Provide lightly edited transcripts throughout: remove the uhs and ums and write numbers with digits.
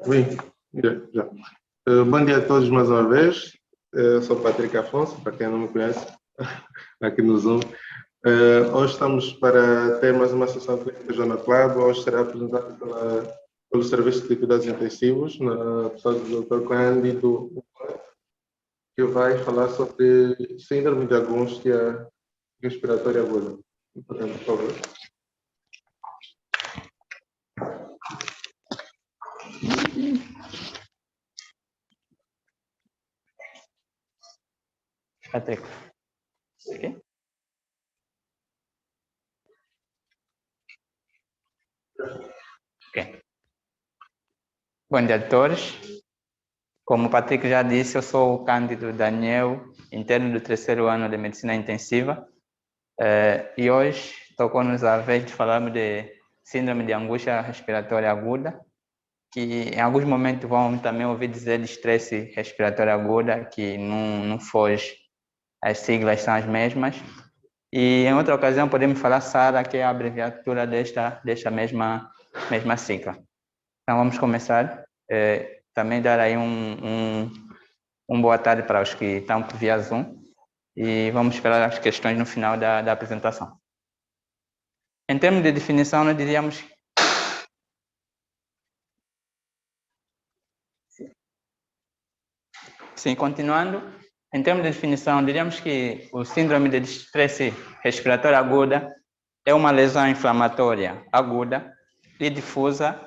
Sim, já. Bom dia a todos mais uma vez. Eu sou Patrick Afonso, para quem não me conhece, aqui no Zoom. Hoje estamos para ter mais uma sessão clínica Jornal Club. Hoje será apresentada pelo Serviço de Cuidados Intensivos, na pessoa do Dr. Cândido, que vai falar sobre síndrome de angústia respiratória aguda. Portanto, por favor. Patrick. Okay. Ok. Bom dia a todos. Como o Patrick já disse, eu sou o Cândido Daniel, interno do 3º ano de Medicina Intensiva. E hoje tocou-nos a vez de falarmos de síndrome de angústia respiratória aguda, que em alguns momentos vão também ouvir dizer de estresse respiratório aguda, que não foge, as siglas são as mesmas. E em outra ocasião podemos falar SARA, que é a abreviatura desta mesma sigla. Então vamos começar. Também dar aí um boa tarde para os que estão por via Zoom e vamos esperar as questões no final da apresentação. Em termos de definição, nós diríamos... Sim, continuando. Em termos de definição, diríamos que o síndrome de estresse respiratório aguda é uma lesão inflamatória aguda e difusa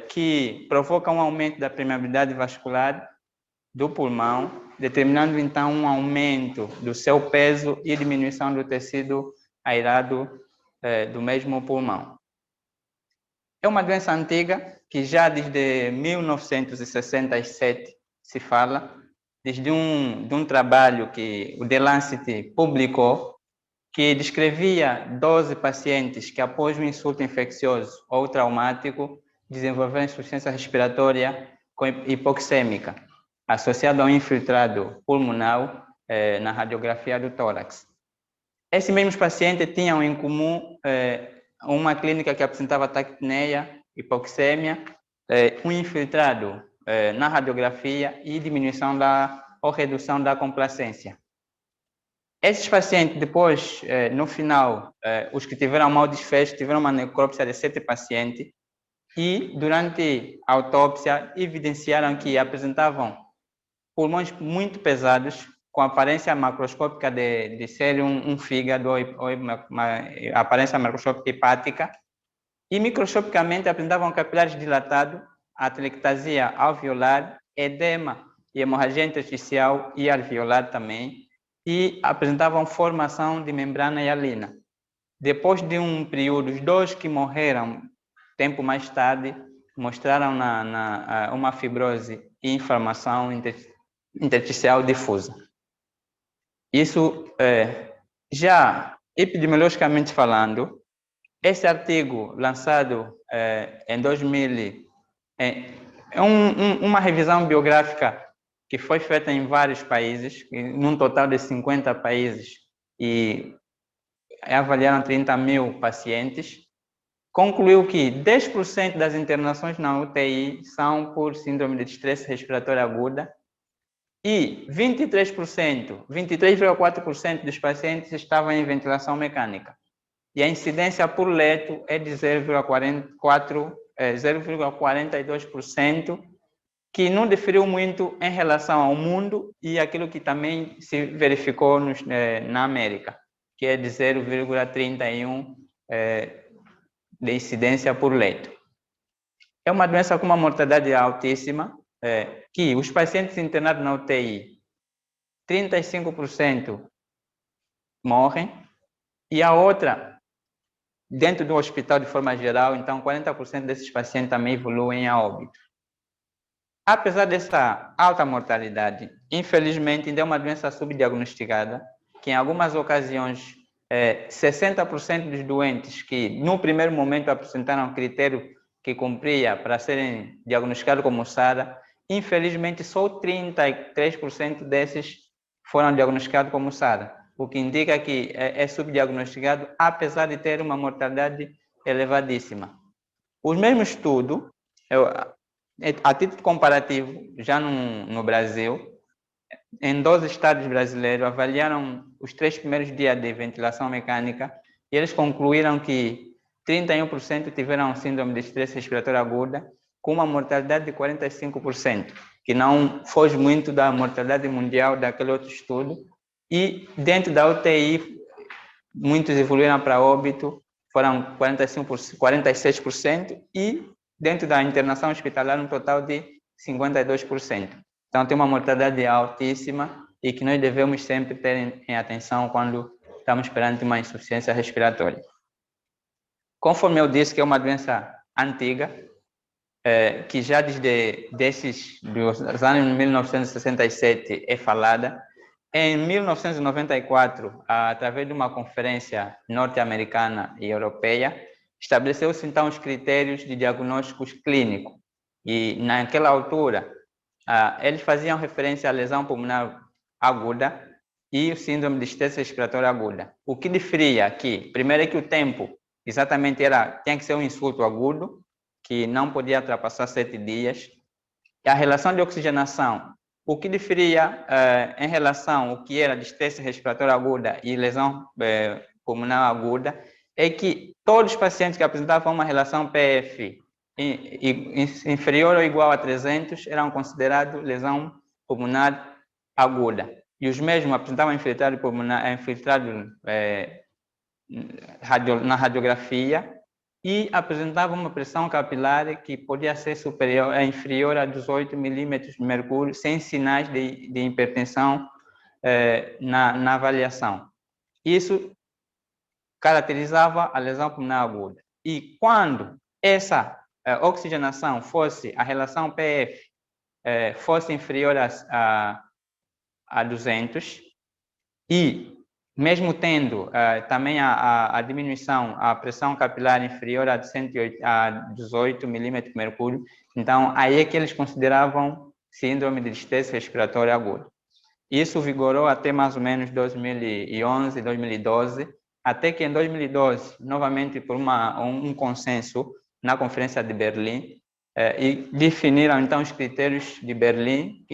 que provoca um aumento da permeabilidade vascular do pulmão, determinando então um aumento do seu peso e diminuição do tecido aerado do mesmo pulmão. É uma doença antiga que já desde 1967 se fala, desde um trabalho que o The Lancet publicou, que descrevia 12 pacientes que após um insulto infeccioso ou traumático desenvolveram insuficiência respiratória hipoxêmica, associado a um infiltrado pulmonar na radiografia do tórax. Esses mesmos pacientes tinham em comum uma clínica que apresentava taquipneia, hipoxêmia, um infiltrado na radiografia e diminuição ou redução da complacência. Esses pacientes, depois, no final, os que tiveram mau desfecho, tiveram uma necrópsia de 7 pacientes e, durante a autópsia, evidenciaram que apresentavam pulmões muito pesados, com aparência macroscópica de ser um fígado ou uma aparência macroscópica hepática, e microscopicamente apresentavam capilares dilatados, atelectasia alveolar, edema e hemorragia intersticial e alveolar também, e apresentavam formação de membrana hialina. Depois de um período, os 2 que morreram tempo mais tarde mostraram uma fibrose e inflamação intersticial difusa. Isso, já epidemiologicamente falando, esse artigo lançado em 2000 é uma revisão biográfica que foi feita em vários países, num total de 50 países, e avaliaram 30 mil pacientes, concluiu que 10% das internações na UTI são por síndrome de estresse respiratório aguda e 23,4% dos pacientes estavam em ventilação mecânica. E a incidência por leto é de 0,42%, que não diferiu muito em relação ao mundo e aquilo que também se verificou na América, que é de 0,31% de incidência por leito. É uma doença com uma mortalidade altíssima, que os pacientes internados na UTI, 35% morrem, e a outra, dentro do hospital de forma geral, então 40% desses pacientes também evoluem a óbito. Apesar dessa alta mortalidade, infelizmente ainda é uma doença subdiagnosticada, que em algumas ocasiões 60% dos doentes que no primeiro momento apresentaram critério que cumpria para serem diagnosticados como SARA, infelizmente só 33% desses foram diagnosticados como SARA, o que indica que é subdiagnosticado, apesar de ter uma mortalidade elevadíssima. Os mesmos estudos A título comparativo, já no Brasil, em 12 estados brasileiros, avaliaram os 3 primeiros dias de ventilação mecânica e eles concluíram que 31% tiveram síndrome de estresse respiratório aguda, com uma mortalidade de 45%, que não foge muito da mortalidade mundial daquele outro estudo. E dentro da UTI, muitos evoluíram para óbito, foram 46%, e dentro da internação hospitalar, um total de 52%. Então, tem uma mortalidade altíssima e que nós devemos sempre ter em atenção quando estamos perante uma insuficiência respiratória. Conforme eu disse que é uma doença antiga, que já desde dos anos 1967 é falada. Em 1994, através de uma conferência norte-americana e europeia, estabeleceu-se então os critérios de diagnósticos clínicos. E naquela altura, eles faziam referência à lesão pulmonar aguda e o síndrome de estresse respiratório aguda. O que diferia aqui, primeiro é que o tempo exatamente tinha que ser um insulto agudo, que não podia ultrapassar 7 dias. E a relação de oxigenação, o que diferia em relação ao que era de estresse respiratório aguda e lesão pulmonar aguda, é que todos os pacientes que apresentavam uma relação PF inferior ou igual a 300 eram considerados lesão pulmonar aguda. E os mesmos apresentavam infiltrado pulmonar, na radiografia, e apresentavam uma pressão capilar que podia ser inferior a 18 milímetros de mercúrio, sem sinais de hipertensão na avaliação. Isso caracterizava a lesão pulmonar aguda. E quando essa oxigenação fosse, a relação PF fosse inferior a 200, e mesmo tendo também a diminuição, a pressão capilar inferior a 18 milímetros de mercúrio, então aí é que eles consideravam síndrome de estresse respiratório agudo. Isso vigorou até mais ou menos 2011, 2012, até que em 2012, novamente por um consenso na Conferência de Berlim, e definiram então os critérios de Berlim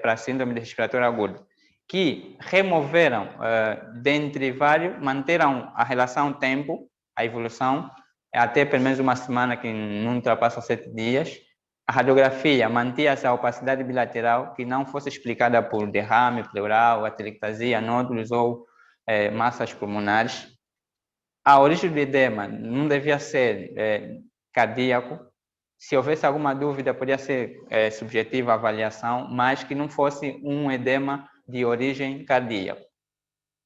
para síndrome de respiratório agudo, que removeram, dentre vários, manteram a relação tempo, a evolução, até pelo menos uma semana, que não ultrapassa 7 dias. A radiografia mantinha-se a opacidade bilateral, que não fosse explicada por derrame pleural, atelectasia, nódulos ou massas pulmonares. A origem do edema não devia ser cardíaco. Se houvesse alguma dúvida, podia ser subjetiva a avaliação, mas que não fosse um edema de origem cardíaca.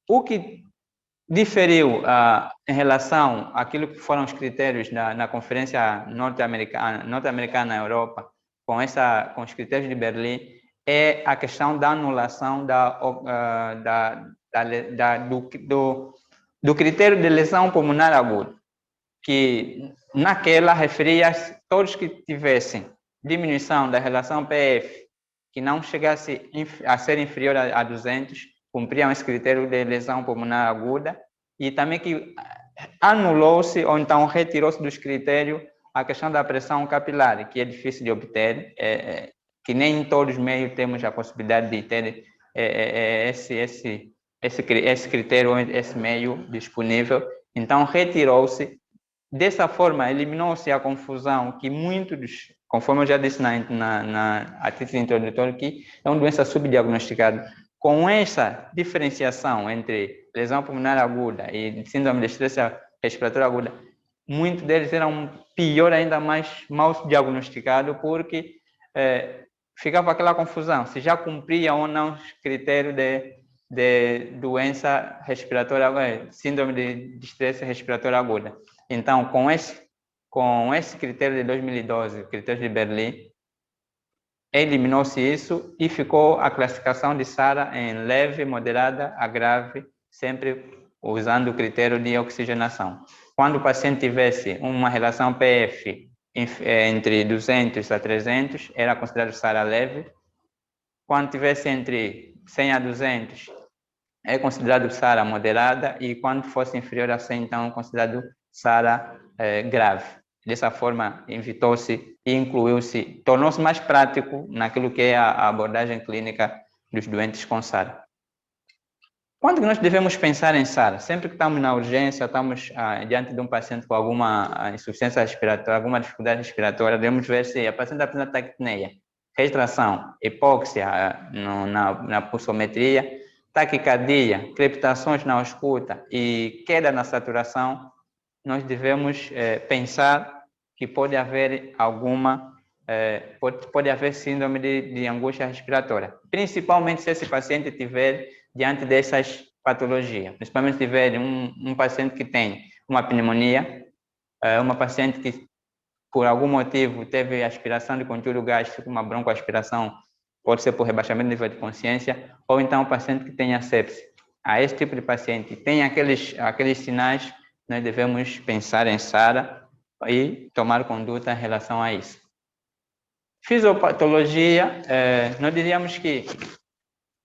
O que diferiu em relação àquilo que foram os critérios na Conferência norte-americana na Europa, com os critérios de Berlim, é a questão da anulação do critério de lesão pulmonar aguda, que naquela referia todos que tivessem diminuição da relação PF, que não chegasse a ser inferior a 200, cumpriam esse critério de lesão pulmonar aguda, e também que anulou-se ou então retirou-se dos critérios a questão da pressão capilar, que é difícil de obter, que nem em todos os meios temos a possibilidade de ter esse critério, esse meio disponível. Então, retirou-se. Dessa forma, eliminou-se a confusão que muitos, conforme eu já disse a título introdutório, que é uma doença subdiagnosticada. Com essa diferenciação entre lesão pulmonar aguda e síndrome de estresse respiratório aguda, muitos deles eram pior, ainda mais mal diagnosticados, porque ficava aquela confusão, se já cumpria ou não os critérios de doença respiratória, síndrome de estresse respiratório aguda. Então, com esse critério de 2012, o critério de Berlim, eliminou-se isso e ficou a classificação de SARA em leve, moderada a grave, sempre usando o critério de oxigenação. Quando o paciente tivesse uma relação PF entre 200 a 300, era considerado SARA leve. Quando tivesse entre 100 a 200, é considerado SARA moderada, e quando fosse inferior a 100, então é considerado SARA grave. Dessa forma, evitou-se e incluiu-se, tornou-se mais prático naquilo que é a abordagem clínica dos doentes com SARA. Quando nós devemos pensar em SARA? Sempre que estamos na urgência, estamos diante de um paciente com alguma insuficiência respiratória, alguma dificuldade respiratória, devemos ver se a paciente apresenta taquipneia, retração, hipóxia na pulsometria, taquicardia, crepitações na ausculta e queda na saturação. Nós devemos pensar que pode haver pode haver síndrome de angústia respiratória, principalmente se esse paciente tiver diante dessas patologias, principalmente se tiver um paciente que tem uma pneumonia, uma paciente que por algum motivo teve aspiração de conteúdo gástrico, uma broncoaspiração, pode ser por rebaixamento do nível de consciência, ou então um paciente que tenha sepse. A esse tipo de paciente tem aqueles sinais, nós devemos pensar em SARA e tomar conduta em relação a isso. Fisiopatologia, nós diríamos que,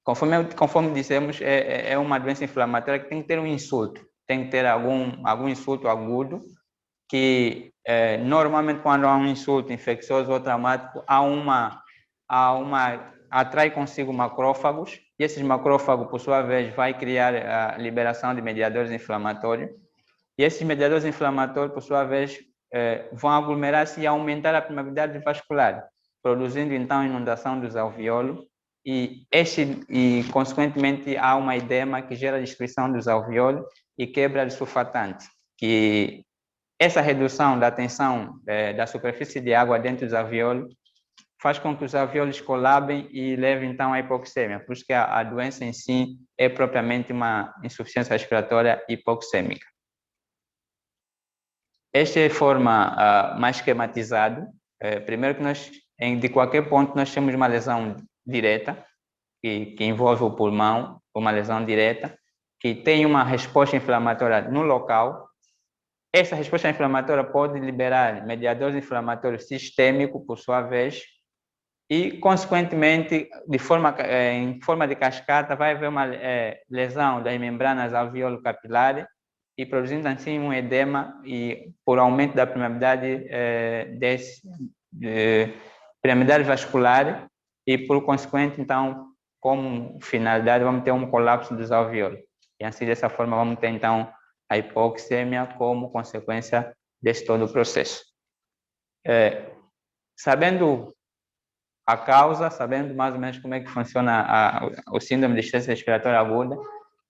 conforme dissemos, é uma doença inflamatória que tem que ter um insulto, tem que ter algum insulto agudo, que normalmente quando há um insulto infeccioso ou traumático, atrai consigo macrófagos, e esses macrófagos, por sua vez, vai criar a liberação de mediadores inflamatórios, e esses mediadores inflamatórios, por sua vez, vão aglomerar-se e aumentar a permeabilidade vascular, produzindo então inundação dos alvéolos, e consequentemente há uma edema que gera destruição dos alvéolos e quebra de sulfatante, que essa redução da tensão da superfície de água dentro dos alvéolos faz com que os alvéolos colabem e leve então à hipoxêmia, por isso que a doença em si é propriamente uma insuficiência respiratória hipoxêmica. Esta é a forma mais esquematizada. Primeiro que de qualquer ponto, nós temos uma lesão direta, que envolve o pulmão, uma lesão direta, que tem uma resposta inflamatória no local. Essa resposta inflamatória pode liberar mediadores inflamatórios sistêmicos, por sua vez, e, consequentemente, em forma de cascata, vai haver uma lesão das membranas alveolo-capilares e produzindo assim um edema e por aumento da permeabilidade permeabilidade vascular e, por consequente, então, como finalidade, vamos ter um colapso dos alvéolos. E assim, dessa forma, vamos ter, então, a hipoxêmia como consequência desse todo o processo. Sabendo a causa, sabendo mais ou menos como é que funciona o síndrome de insuficiência respiratória aguda,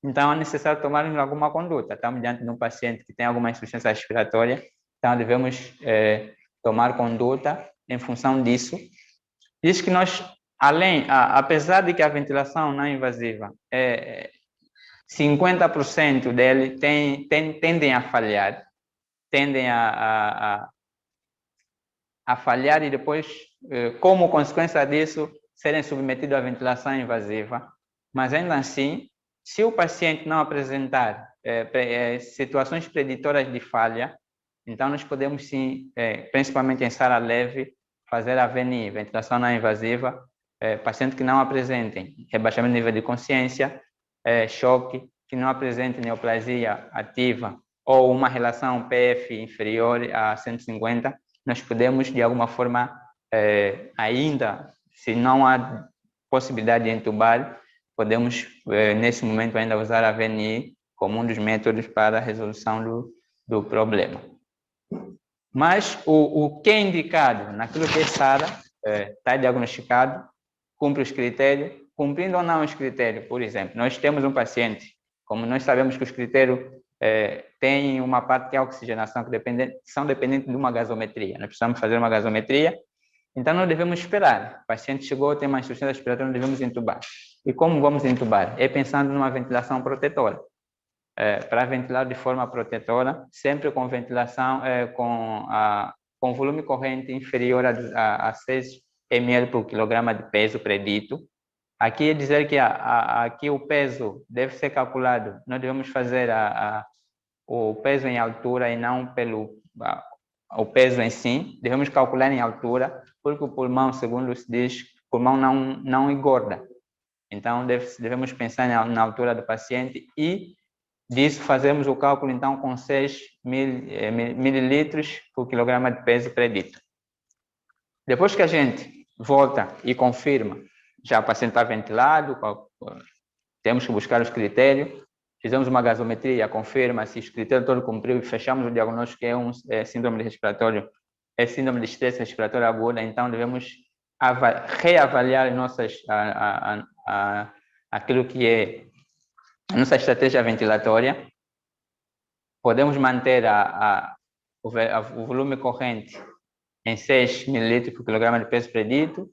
então é necessário tomar alguma conduta. Estamos diante de um paciente que tem alguma insuficiência respiratória, então devemos tomar conduta em função disso. Diz que nós, apesar de que a ventilação não invasiva 50% dele tendem a falhar, a falhar e depois, como consequência disso, serem submetidos à ventilação invasiva. Mas ainda assim, se o paciente não apresentar situações preditoras de falha, então nós podemos sim, principalmente em SARA leve, fazer a VNI, ventilação não invasiva, pacientes que não apresentem rebaixamento do nível de consciência, choque, que não apresentem neoplasia ativa ou uma relação PF inferior a 150, nós podemos, de alguma forma, ainda, se não há possibilidade de entubar, podemos, nesse momento, ainda usar a VNI como um dos métodos para a resolução do problema. Mas o que é indicado naquilo que é SARA, está diagnosticado, cumpre os critérios, cumprindo ou não os critérios. Por exemplo, nós temos um paciente, como nós sabemos que os critérios têm uma parte que é a oxigenação, que são dependentes de uma gasometria. Nós precisamos fazer uma gasometria, então não devemos esperar. O paciente chegou, tem uma insuficiência respiratória, não devemos entubar. E como vamos entubar? É pensando numa ventilação protetora. Para ventilar de forma protetora, sempre com ventilação com volume corrente inferior a 6 ml por quilograma de peso predito. Aqui é dizer que aqui o peso deve ser calculado, nós devemos fazer o peso em altura e não o peso em si, devemos calcular em altura, porque o pulmão, segundo se diz, o pulmão não engorda. Então, devemos pensar na altura do paciente e disso, fazemos o cálculo, então, com 6 mililitros por quilograma de peso predito. Depois que a gente volta e confirma, já o paciente está ventilado, temos que buscar os critérios, fizemos uma gasometria, confirma se os critérios todos cumpriu e fechamos o diagnóstico que é síndrome respiratório, é síndrome de estresse respiratório aguda, então devemos reavaliar aquilo que é a nossa estratégia ventilatória. Podemos manter o volume corrente em 6 ml por quilograma de peso predito.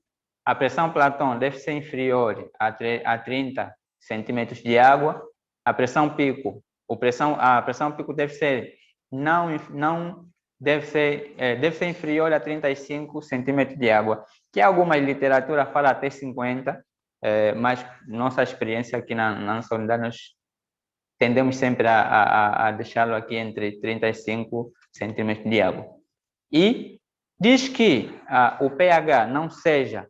A pressão platô deve ser inferior a 30 centímetros de água. A pressão pico, a pressão pico deve ser deve ser inferior a 35 centímetros de água, que alguma literatura fala até 50, mas nossa experiência aqui na nossa unidade, nós tendemos sempre a deixá-lo aqui entre 35 centímetros de água. E diz que o pH não seja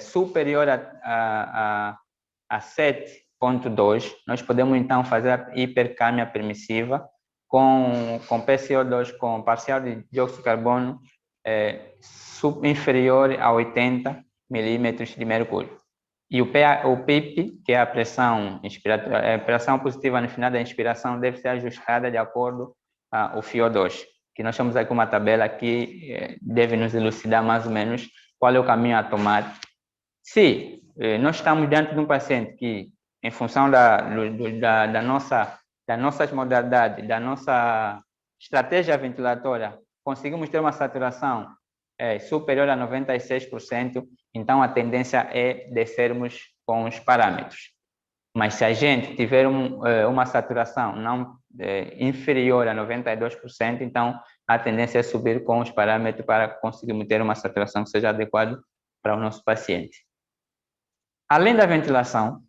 superior a 7,2, nós podemos então fazer a hipercâmia permissiva com PCO2 com parcial de dióxido de carbono inferior a 80 milímetros de mercúrio. E o PIP, que é a pressão inspiratória, a pressão positiva no final da inspiração, deve ser ajustada de acordo com o FiO2, que nós temos aqui uma tabela que deve nos elucidar mais ou menos qual é o caminho a tomar. Se nós estamos diante de um paciente que, em função das nossas modalidades, da nossa estratégia ventilatória, conseguimos ter uma saturação superior a 96%, então a tendência é descermos com os parâmetros. Mas se a gente tiver uma saturação não inferior a 92%, então a tendência é subir com os parâmetros para conseguirmos ter uma saturação que seja adequada para o nosso paciente. Além da ventilação,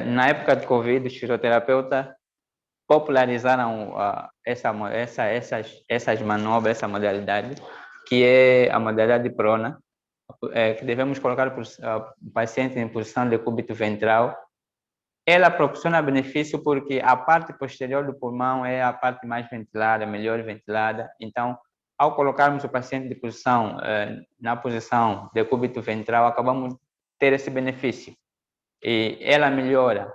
na época de Covid, os fisioterapeutas popularizaram essas manobras, essa modalidade, que é a modalidade de prona, que devemos colocar o paciente em posição de decúbito ventral. Ela proporciona benefício porque a parte posterior do pulmão é a parte mais ventilada, melhor ventilada. Então, ao colocarmos o paciente de posição, na posição de decúbito ventral, acabamos de ter esse benefício. E ela melhora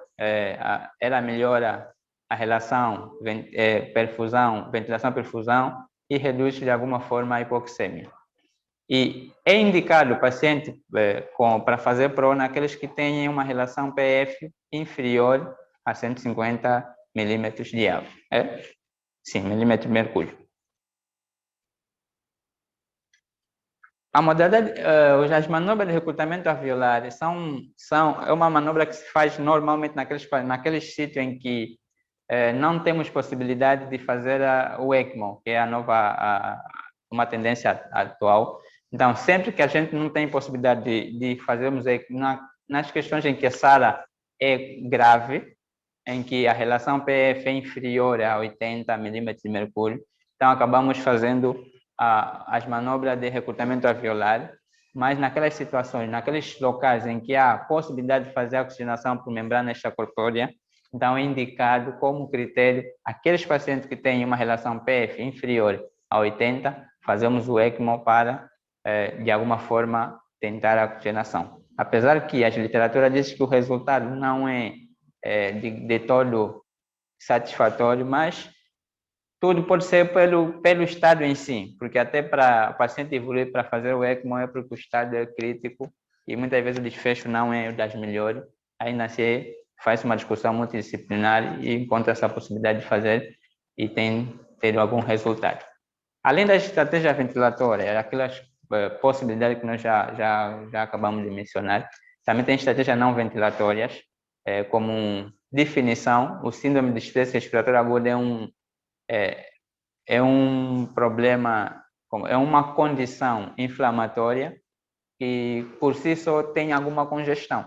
a relação ventilação-perfusão e reduz de alguma forma a hipoxemia. E é indicado o paciente para fazer prona aqueles que têm uma relação PF inferior a 150 milímetros de água. Sim, milímetros de mercúrio. A modalidade, as manobras de recrutamento alveolar é uma manobra que se faz normalmente naqueles sítios em que não temos possibilidade de fazer o ECMO, que é uma tendência atual. Então, sempre que a gente não tem possibilidade de fazermos ECMO, nas questões em que a SARA é grave, em que a relação PF é inferior a 80 milímetros de mercúrio, então acabamos fazendo as manobras de recrutamento alveolar, mas naquelas situações, naqueles locais em que há possibilidade de fazer a oxigenação por membrana extracorpórea, então é indicado como critério aqueles pacientes que têm uma relação PF inferior a 80, fazemos o ECMO para, de alguma forma, tentar a oxigenação. Apesar que a literatura diz que o resultado não é de todo satisfatório, mas tudo pode ser pelo estado em si, porque até para o paciente evoluir para fazer o ECMO é porque o estado é crítico e muitas vezes o desfecho não é das melhores. Ainda assim, faz uma discussão multidisciplinar e encontra essa possibilidade de fazer e tem tido algum resultado. Além da estratégia ventilatória, aquelas possibilidades que nós já acabamos de mencionar, também tem estratégias não ventilatórias, como definição. O síndrome de estresse respiratório agudo é um problema, é uma condição inflamatória que por si só tem alguma congestão.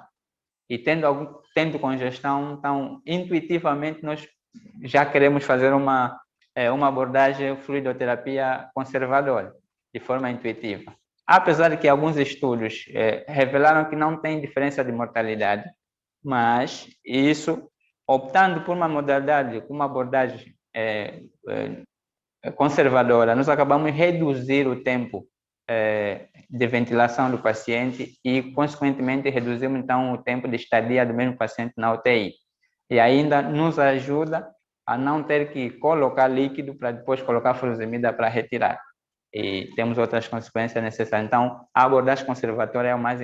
E tendo congestão, então, intuitivamente, nós já queremos fazer uma abordagem fluidoterapia conservadora, de forma intuitiva. Apesar de que alguns estudos revelaram que não tem diferença de mortalidade, mas isso Optando por uma modalidade, uma abordagem conservadora, nós acabamos de reduzir o tempo de ventilação do paciente e, consequentemente, reduzimos, então, o tempo de estadia do mesmo paciente na UTI. E ainda nos ajuda a não ter que colocar líquido para depois colocar furosemida para retirar. E temos outras consequências necessárias. Então, a abordagem conservatória é o mais...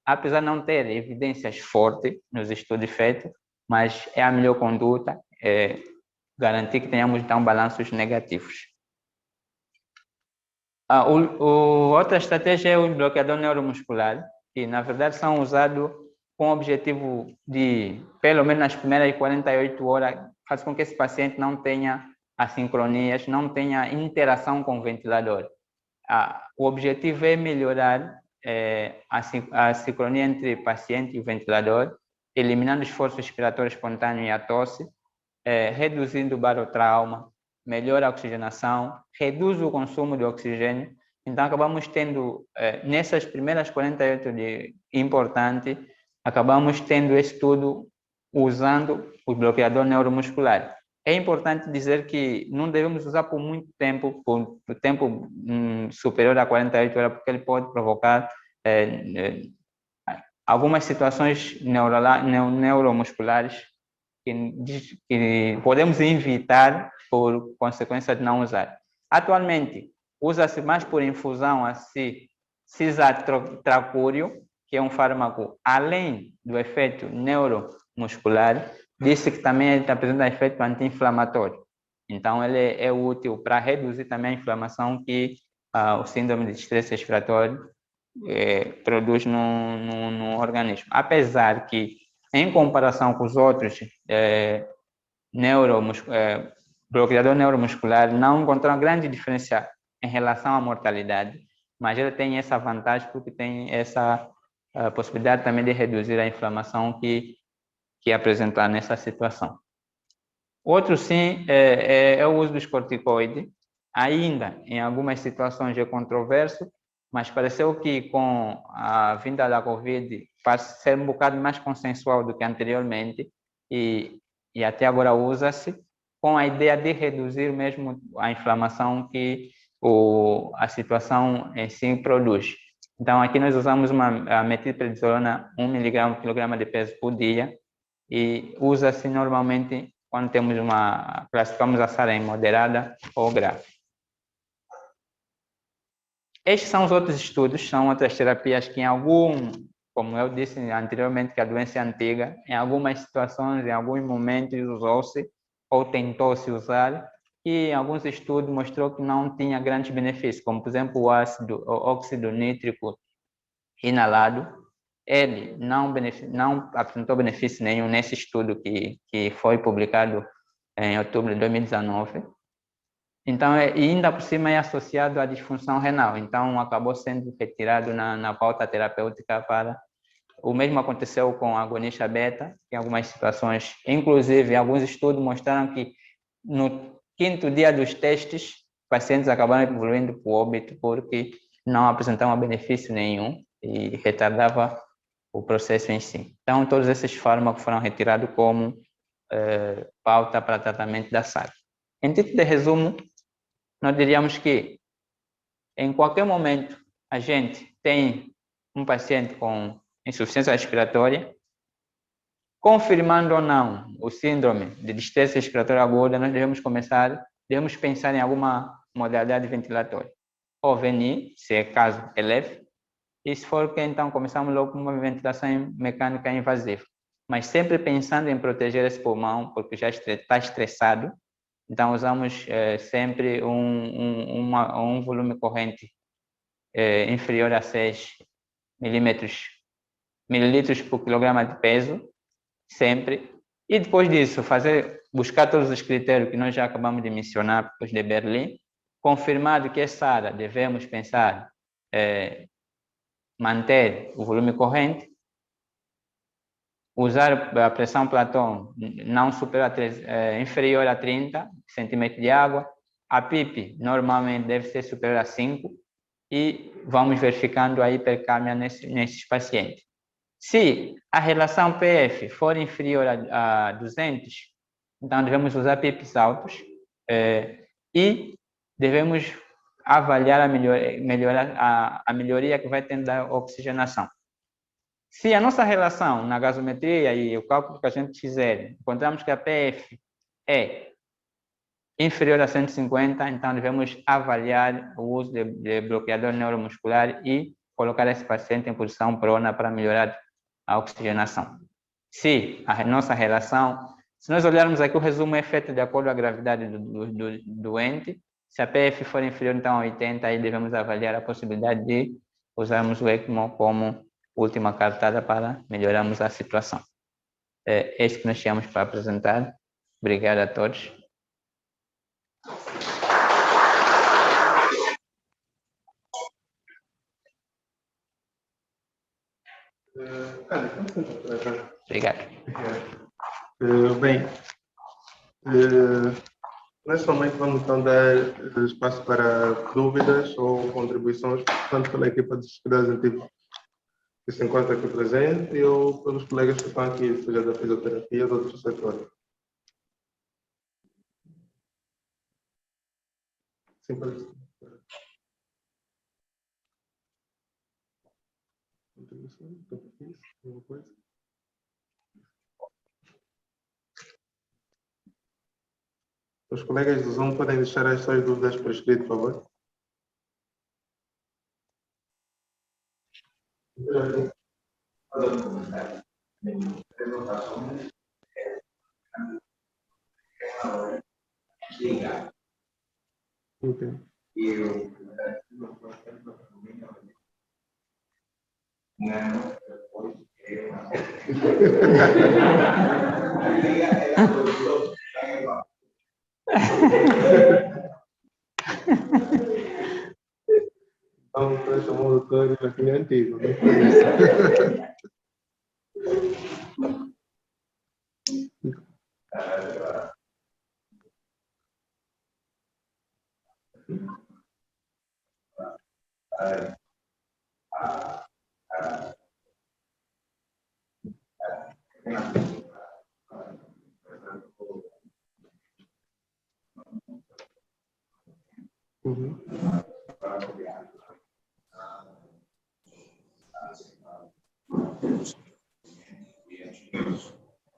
apesar de não ter evidências fortes nos estudos feitos, mas é a melhor conduta, garantir que tenhamos, então, balanços negativos. Outra estratégia é o bloqueador neuromuscular, que, na verdade, são usados com o objetivo de, pelo menos nas primeiras 48 horas, fazer com que esse paciente não tenha assincronias, não tenha interação com o ventilador. O objetivo é melhorar a sincronia entre paciente e o ventilador, eliminando o esforço respiratório espontâneo e a tosse, reduzindo o barotrauma, melhora a oxigenação, reduz o consumo de oxigênio. Então, acabamos tendo, nessas primeiras 48 de importante, acabamos tendo esse tudo usando o bloqueador neuromuscular. É importante dizer que não devemos usar por muito tempo, por tempo superior a 48 horas, porque ele pode provocar algumas situações neuromusculares que podemos evitar por consequência de não usar. Atualmente, usa-se mais por infusão a cisatracúrio, que é um fármaco, além do efeito neuromuscular, disse que também ele apresenta efeito anti-inflamatório. Então, ele é útil para reduzir também a inflamação que o síndrome de estresse respiratório produz no organismo. Apesar que, em comparação com os outros bloqueador neuromuscular, não encontraram grande diferença em relação à mortalidade, mas ele tem essa vantagem porque tem essa possibilidade também de reduzir a inflamação que apresentar nessa situação. Outro, sim, é o uso dos corticoides. Ainda, em algumas situações, é controverso, mas pareceu que com a vinda da Covid passa a ser um bocado mais consensual do que anteriormente e até agora usa-se com a ideia de reduzir mesmo a inflamação que a situação em si produz. Então, aqui nós usamos a metilprednisolona 1 mg por quilograma de peso por dia e usa-se normalmente quando temos classificamos a SARA em moderada ou grave. Estes são os outros estudos, são outras terapias que como eu disse anteriormente, que a doença é antiga, em algumas situações, em alguns momentos usou-se ou tentou-se usar, e em alguns estudos mostrou que não tinha grandes benefícios, como por exemplo o óxido nítrico inalado, ele não apresentou benefício nenhum nesse estudo que foi publicado em outubro de 2019. Então, e ainda por cima é associado à disfunção renal, então acabou sendo retirado na pauta terapêutica para... O mesmo aconteceu com a agonista beta, em algumas situações, inclusive alguns estudos mostraram que no 5º dia dos testes, pacientes acabaram evoluindo para o óbito porque não apresentavam benefício nenhum e retardava o processo em si. Então, todos esses fármacos foram retirados como pauta para tratamento da SARA. Em título de resumo, nós diríamos que em qualquer momento a gente tem um paciente com insuficiência respiratória, confirmando ou não o síndrome de distresse respiratória aguda, nós devemos pensar em alguma modalidade ventilatória. Ou VNI, se é caso é leve, e se for que então começamos logo com uma ventilação mecânica invasiva. Mas sempre pensando em proteger esse pulmão, porque já está estressado, então usamos sempre um volume corrente inferior a 6 mililitros por quilograma de peso, sempre. E depois disso, buscar todos os critérios que nós já acabamos de mencionar, os de Berlim, confirmado que essa área devemos pensar manter o volume corrente, usar a pressão Platon não superior inferior a 30 centímetros de água, a PIP normalmente deve ser superior a 5 e vamos verificando a hipercâmia nesses pacientes. Se a relação PF for inferior a 200, então devemos usar PIPs altos e devemos avaliar a melhoria que vai tendo da oxigenação. Se a nossa relação na gasometria e o cálculo que a gente fizer, encontramos que a PF é inferior a 150, então devemos avaliar o uso de bloqueador neuromuscular e colocar esse paciente em posição prona para melhorar a oxigenação. Se a nossa relação, se nós olharmos aqui, o resumo é feito de acordo com a gravidade do doente. Se a PF for inferior então a 80, aí devemos avaliar a possibilidade de usarmos o ECMO como última cartada para melhorarmos a situação. É isso que nós tínhamos para apresentar. Obrigado a todos. Obrigado. Bem, neste momento vamos então dar espaço para dúvidas ou contribuições, tanto pela equipa dos cuidados intensivos que se encontra aqui presente ou pelos colegas que estão aqui, seja da fisioterapia ou de outros setores. Sim, pode ser. Contribuição, alguma coisa? Os colegas do Zoom podem deixar as suas dúvidas por escrito, por favor. Okay. Então, para chamar o doutor aqui é antigo, não foi isso? Uhum.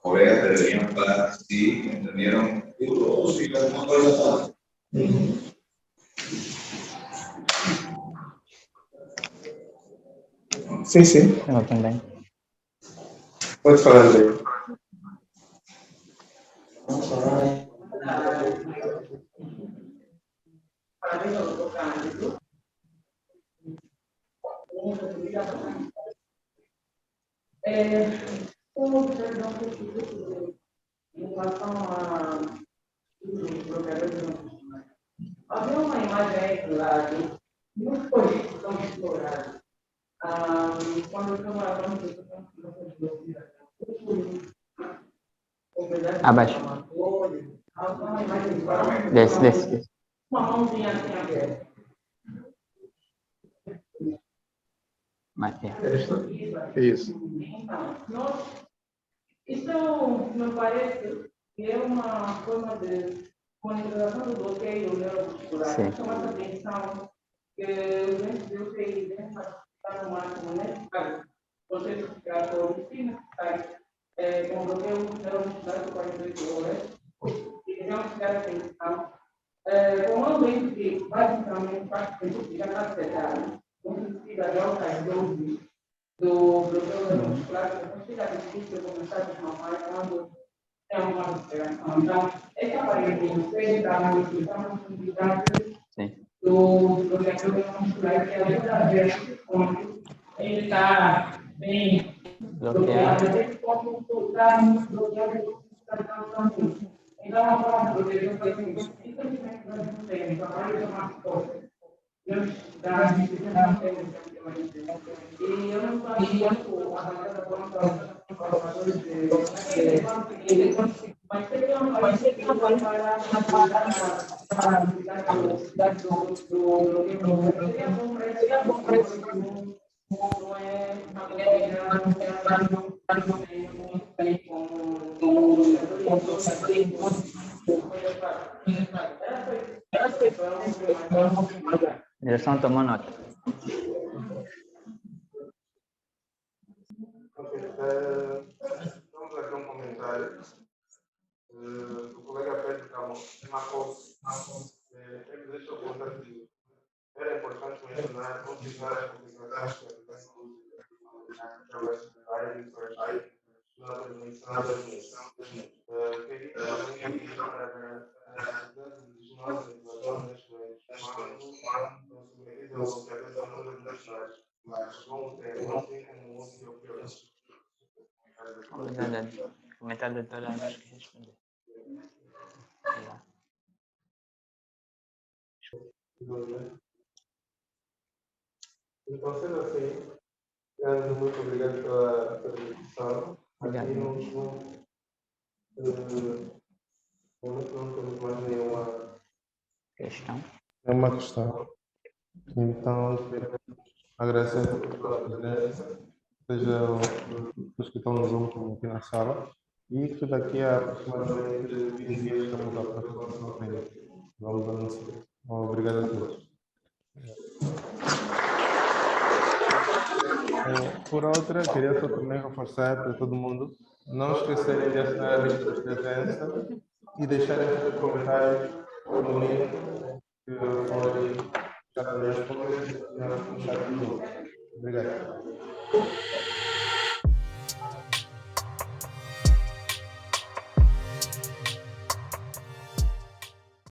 Correta, deveriam falar se entenderam tudo ou se alguma coisa falta. Sim, sim. Eu também. Pode falar, André. Em relação a havia uma imagem aí do lado, muitos políticos estão explorados. Quando eu estava falando de Abaixo. Desce. Uma mãozinha assim aberta. É isso. Então, isso me parece que é uma forma de monitorização do bloqueio neuromuscular. Chama a atenção que os doentes de UTI devem participar no máximo necessário. Vocês ficar por necessário com bloqueio neuromuscular por 48 horas e devemos ficar atenção. Como é um doente que basicamente já está sedado, não precisa de altas doses do bloqueio neuromuscular, que fica difícil começar a desmamar quando tem uma recuperação. Então, essa variante pede para nós que estamos com cuidado do bloqueio neuromuscular, que ajuda a ver como ele está bem bloqueado, ele pode voltar no bloqueio também. Então, a forma de proteger o paciente, infelizmente, nós não temos, a maioria é uma força. Nós, da gente, não temos e eu não conheço a maneira da forma informações mas tem uma coisa que não vai parar para a cidade do seria bom para esse não é uma maneira Direção tomou nota. Vamos aqui um comentário. O colega Pedro Marcos deixou contar que era importante mencionar continuar as complicações através de na transmissão das missões. Queria também para as nossas zonas quando submetidas ao observador são números nacionais, mas não tem como outros europeus. Obrigado. Comentário da doutora, acho que respondeu. Então, sendo assim, muito obrigado pela discussão. Obrigado. Aqui não temos mais nenhuma questão. Então, agradecer pela presença, seja os que estão no Zoom como aqui na sala, e que daqui a aproximadamente 20 dias estamos à próxima frente. Vamos anunciar. Obrigado a todos. Por outra, queria só também reforçar para todo mundo não esquecerem de assinar a lista de presença e deixarem seus comentários no link que foi já respondido no chat do Zoom. Obrigado.